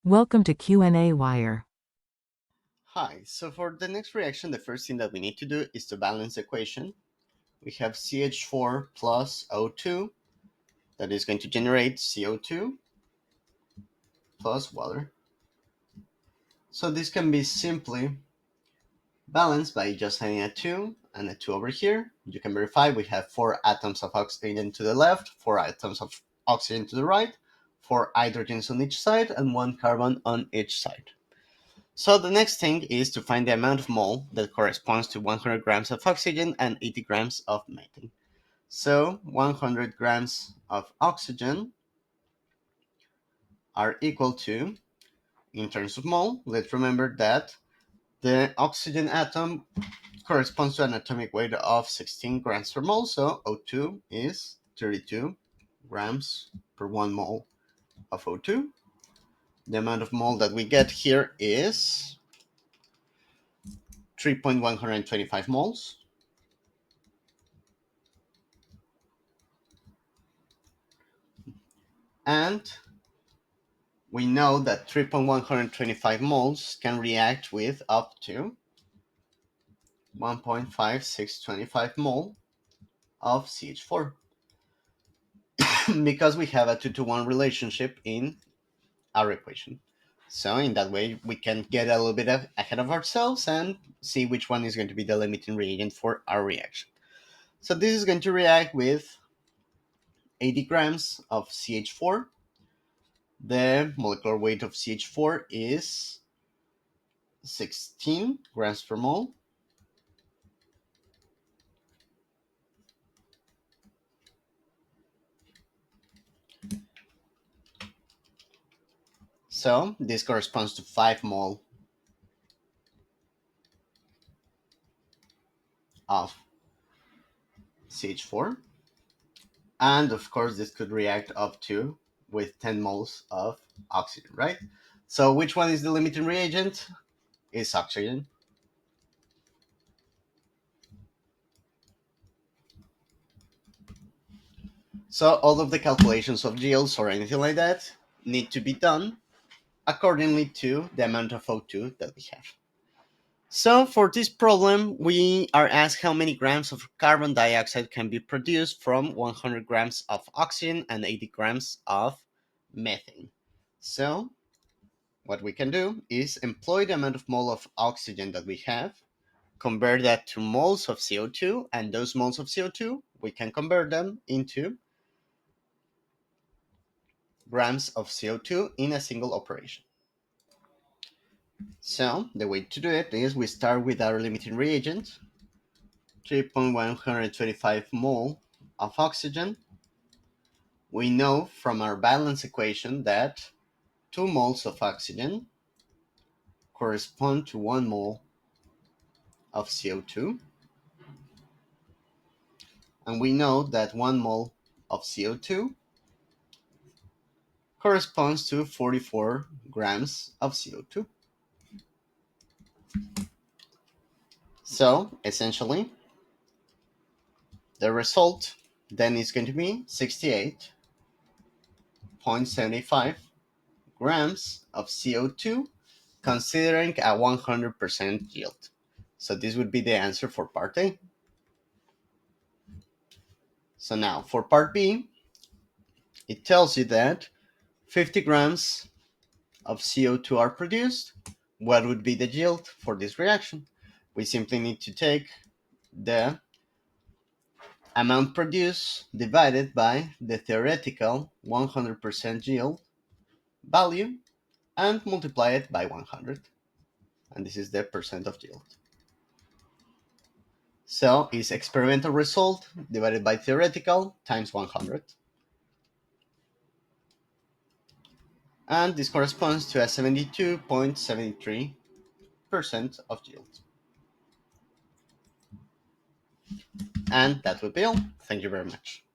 Welcome to qnawire. Hi, so for the next reaction, the first thing that we need to do is to balance the equation. We have CH4 plus O2 that is going to generate CO2 plus water. So this can be simply balanced by just having a 2 and a 2 over here. You can verify we have 4 atoms of oxygen to the left, 4 atoms of oxygen to the right, 4 hydrogens on each side, and 1 carbon on each side. So the next thing is to find the amount of mole that corresponds to 100 grams of oxygen and 80 grams of methane. So 100 grams of oxygen are equal to, in terms of mole, let's remember that the oxygen atom corresponds to an atomic weight of 16 grams per mole, so O2 is 32 grams per 1 mole of O2. The amount of mole that we get here is 3.125 moles. And we know that 3.125 moles can react with up to 1.5625 mole of CH4 because we have a 2 to 1 relationship in our equation. So in that way, we can get a little bit ahead of ourselves and see which one is going to be the limiting reagent for our reaction. So this is going to react with 80 grams of CH4. The molecular weight of CH4 is 16 grams per mole. So this corresponds to 5 mole of CH4. And of course, this could react up to with 10 moles of oxygen, right? So which one is the limiting reagent? Is oxygen. So all of the calculations of yields or anything like that need to be done accordingly to the amount of O2 that we have. So for this problem, we are asked how many grams of carbon dioxide can be produced from 100 grams of oxygen and 80 grams of methane. So what we can do is employ the amount of mole of oxygen that we have, convert that to moles of CO2, and those moles of CO2, we can convert them into grams of CO2 in a single operation. So the way to do it is we start with our limiting reagent, 3.125 mole of oxygen. We know from our balance equation that 2 moles of oxygen correspond to 1 mole of CO2. And we know that 1 mole of CO2 corresponds to 44 grams of CO2. So essentially, the result then is going to be 68.75 grams of CO2 considering a 100% yield. So this would be the answer for part A. So now for part B, it tells you that 50 grams of CO2 are produced. What would be the yield for this reaction? We simply need to take the amount produced divided by the theoretical 100% yield value and multiply it by 100. And this is the percent of yield. So it's experimental result divided by theoretical times 100. And this corresponds to a 72.73% of yield. And that would be all. Thank you very much.